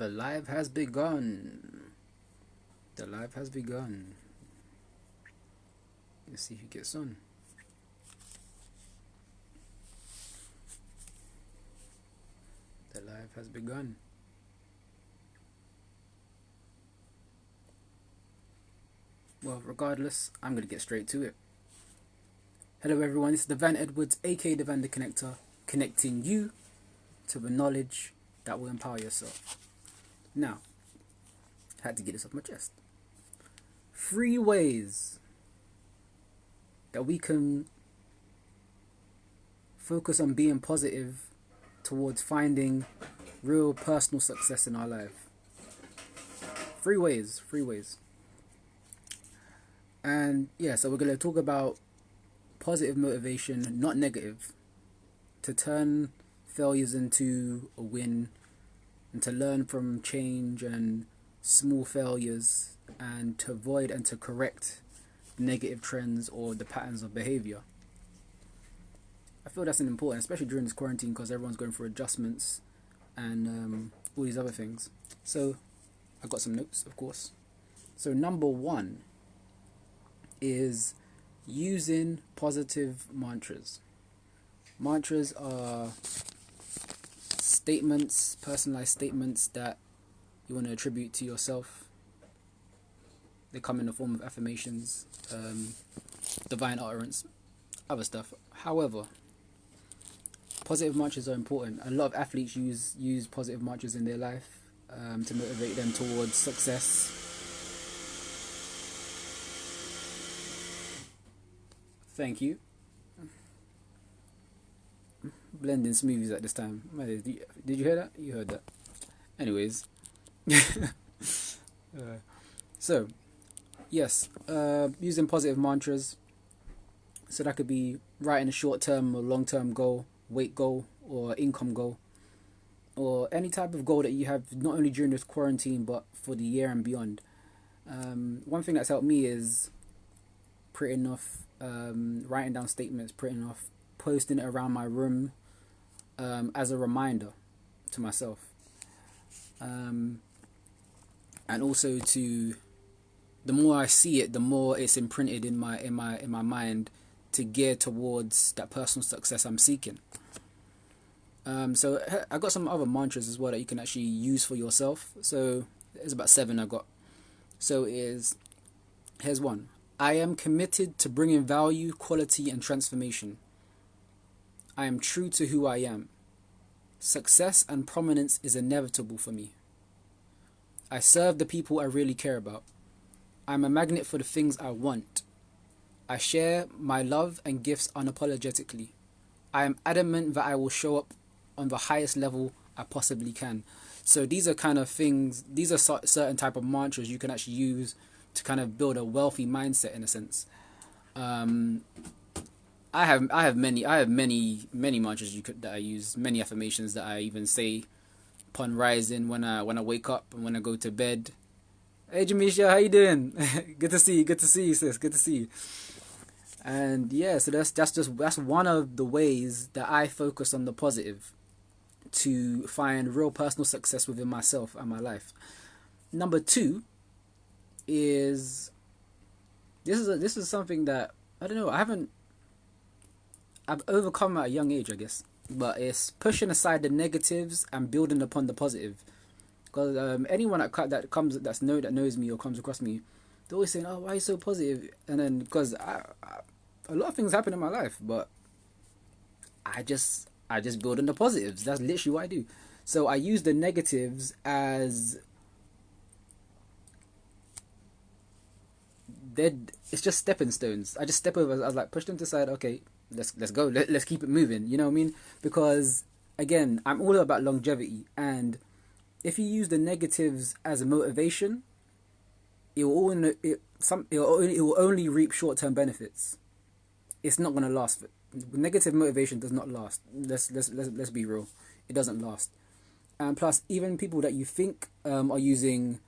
The live has begun. The live has begun. Let's see who gets on. The live has begun. Well, regardless, I'm going to get straight to it. Hello everyone, this is Devan Edwards, aka Devan the Connector, connecting you to the knowledge that will empower yourself. Now, I had to get this off my chest. 3 ways that we can focus on being positive towards finding real personal success in our life. 3 ways. And yeah, so we're going to talk about positive motivation, not negative, to turn failures into a win and to learn from change and small failures and to avoid and to correct negative trends or the patterns of behavior. I feel that's important, especially during this quarantine, because everyone's going through adjustments and all these other things. So I got some notes, of course. So number 1 is using positive mantras. Mantras are statements, personalized statements that you want to attribute to yourself. They come in the form of affirmations, divine utterance, other stuff. However, positive mantras are important. A lot of athletes use positive mantras in their life to motivate them towards success. Thank you. Blending smoothies at this time. Did you hear that? You heard that. Anyways. So, yes. Using positive mantras. So that could be writing a short-term or long-term goal, weight goal, or income goal. Or any type of goal that you have, not only during this quarantine, but for the year and beyond. One thing that's helped me is printing off, writing down statements, printing off, posting it around my room as a reminder to myself, and also to, the more I see it, the more it's imprinted in my mind to gear towards that personal success I'm seeking. So I got some other mantras as well that you can actually use for yourself. So there's about 7 I got. So here's one. I am committed to bringing value, quality, and transformation. I am true to who I am. Success and prominence is inevitable for me. I serve the people I really care about. I'm a magnet for the things I want. I share my love and gifts unapologetically. I am adamant that I will show up on the highest level I possibly can. So these are kind of things, these are certain type of mantras you can actually use to kind of build a wealthy mindset in a sense. I have many mantras that I use, many affirmations that I even say upon rising, when I wake up and when I go to bed. Hey Jamisha, how you doing? Good to see you, sis. Good to see you. And yeah, so that's one of the ways that I focus on the positive to find real personal success within myself and my life. Number 2 is this is something that I don't know, I've overcome at a young age, I guess, but it's pushing aside the negatives and building upon the positive. Because anyone that knows me or comes across me, they're always saying, "Oh, why are you so positive?" And then because a lot of things happen in my life, but I just build on the positives. That's literally what I do. So I use the negatives as it's just stepping stones. I just step over. I was like, push them to the side. Okay, let's go. Let's keep it moving. You know what I mean? Because again, I'm all about longevity, and if you use the negatives as a motivation, it will only reap short-term benefits. It's not going to last. Negative motivation does not last. Let's be real. It doesn't last. And plus, even people that you think are using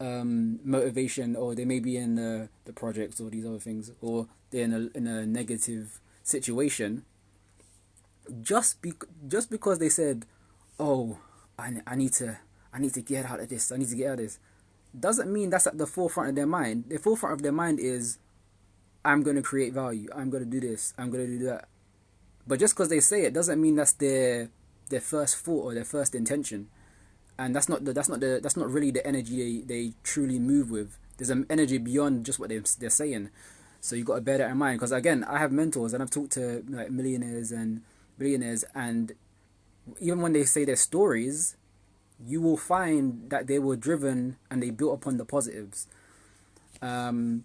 motivation, or they may be in the projects or these other things, or they're in a negative situation, just because they said, "Oh, I need to I need to get out of this. I need to get out of this. Doesn't mean that's at the forefront of their mind. The forefront of their mind is, I'm going to create value. I'm going to do this. I'm going to do that. But just because they say it doesn't mean that's their first thought or their first intention. And that's not really the energy they truly move with. There's an energy beyond just what they're saying. So you got to bear that in mind. Because again, I have mentors and I've talked to like millionaires and billionaires, and even when they say their stories, you will find that they were driven and they built upon the positives. And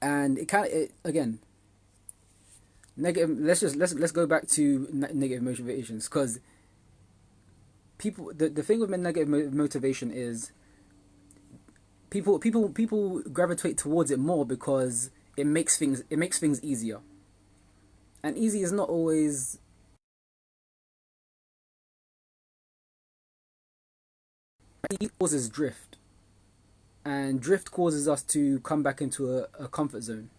it kind of, again, negative. Let's go back to negative motivations, because people, the thing with negative motivation is people gravitate towards it more because it makes things easier, and easy is not always. It causes drift, and drift causes us to come back into a comfort zone.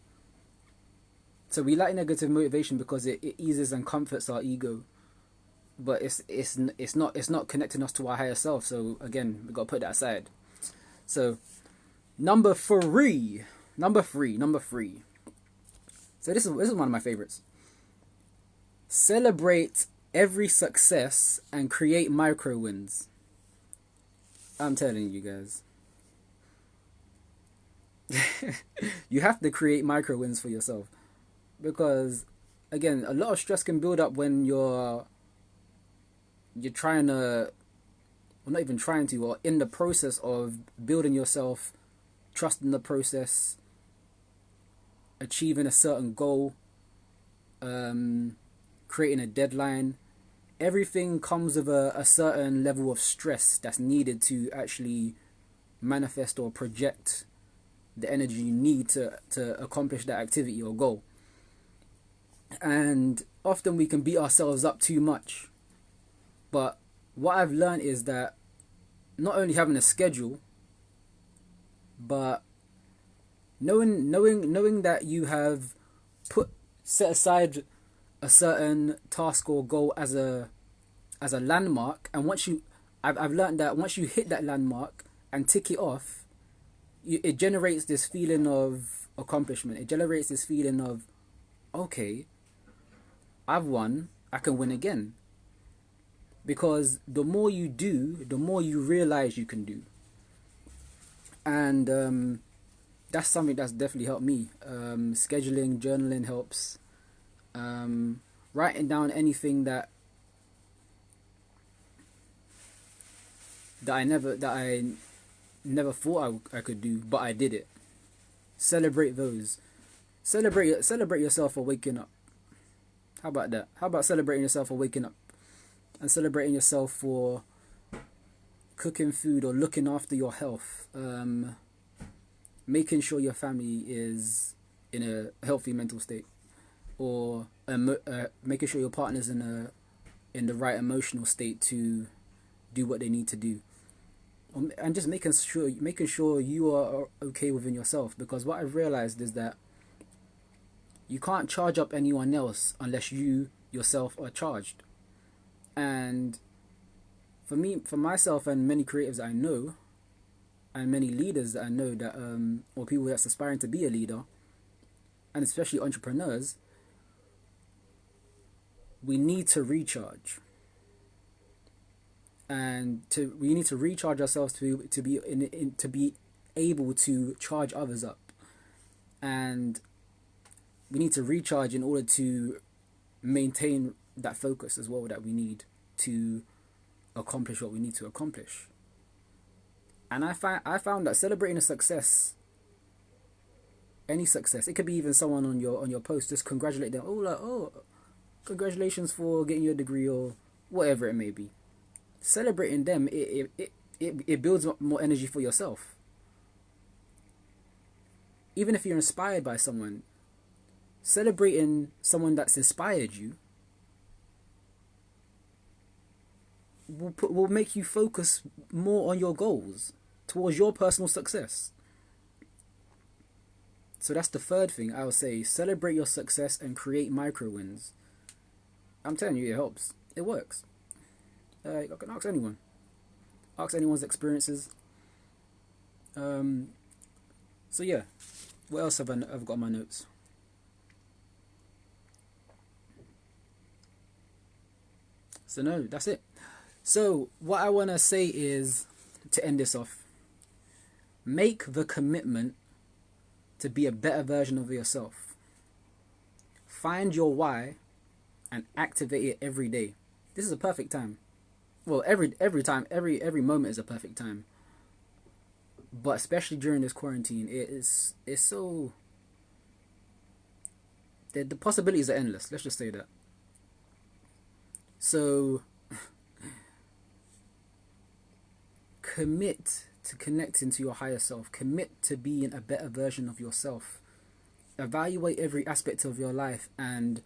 So we like negative motivation because it eases and comforts our ego, but it's not connecting us to our higher self. So again, we got to put that aside. So number three. So this is one of my favorites. Celebrate every success and create micro wins. I'm telling you guys. You have to create micro wins for yourself, because again, a lot of stress can build up when you're trying to, or not even trying to, or in the process of building yourself, trusting the process, achieving a certain goal, creating a deadline. Everything comes with a certain level of stress that's needed to actually manifest or project the energy you need to accomplish that activity or goal. And often we can beat ourselves up too much. But what I've learned is that not only having a schedule, but knowing that you have set aside a certain task or goal as a landmark, and I've learned that once you hit that landmark and tick it off, it generates this feeling of accomplishment. It generates this feeling of, okay, I've won, I can win again. Because the more you do, the more you realize you can do. And that's something that's definitely helped me. Scheduling, journaling helps. Writing down anything that I never thought I could do, but I did it. Celebrate those. Celebrate yourself for waking up. How about that? How about celebrating yourself for waking up, and celebrating yourself for cooking food or looking after your health, making sure your family is in a healthy mental state, or making sure your partner's in the right emotional state to do what they need to do, and just making sure you are okay within yourself. Because what I've realized is that you can't charge up anyone else unless you yourself are charged. And for myself and many creatives I know, and many leaders that I know, that or people that's aspiring to be a leader, and especially entrepreneurs, we need to recharge. And we need to recharge ourselves to be able to charge others up. And we need to recharge in order to maintain that focus as well that we need to accomplish what we need to accomplish. And I found that celebrating a success, any success, it could be even someone on your post, just congratulate them. Oh, congratulations for getting your degree, or whatever it may be. Celebrating them, it builds up more energy for yourself. Even if you're inspired by someone, celebrating someone that's inspired you will make you focus more on your goals, towards your personal success. So that's the third thing I would say. Celebrate your success and create micro wins. I'm telling you, it helps. It works. I can ask anyone. ask anyone's experiences. So yeah, what else I've got on my notes? So no, that's it. So what I want to say is, to end this off, make the commitment to be a better version of yourself. Find your why and activate it every day. This is a perfect time. Well, every time, every moment is a perfect time. But especially during this quarantine, it's so the possibilities are endless. Let's just say that. So commit to connecting to your higher self. Commit to being a better version of yourself. Evaluate every aspect of your life and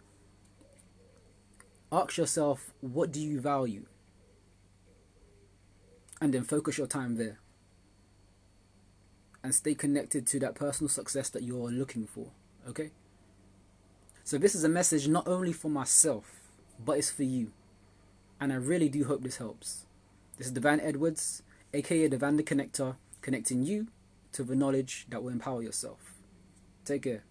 ask yourself, what do you value? And then focus your time there. And stay connected to that personal success that you're looking for. Okay? So this is a message not only for myself, but it's for you. And I really do hope this helps. This is Divine Edwards, aka Divine the Connector, connecting you to the knowledge that will empower yourself. Take care.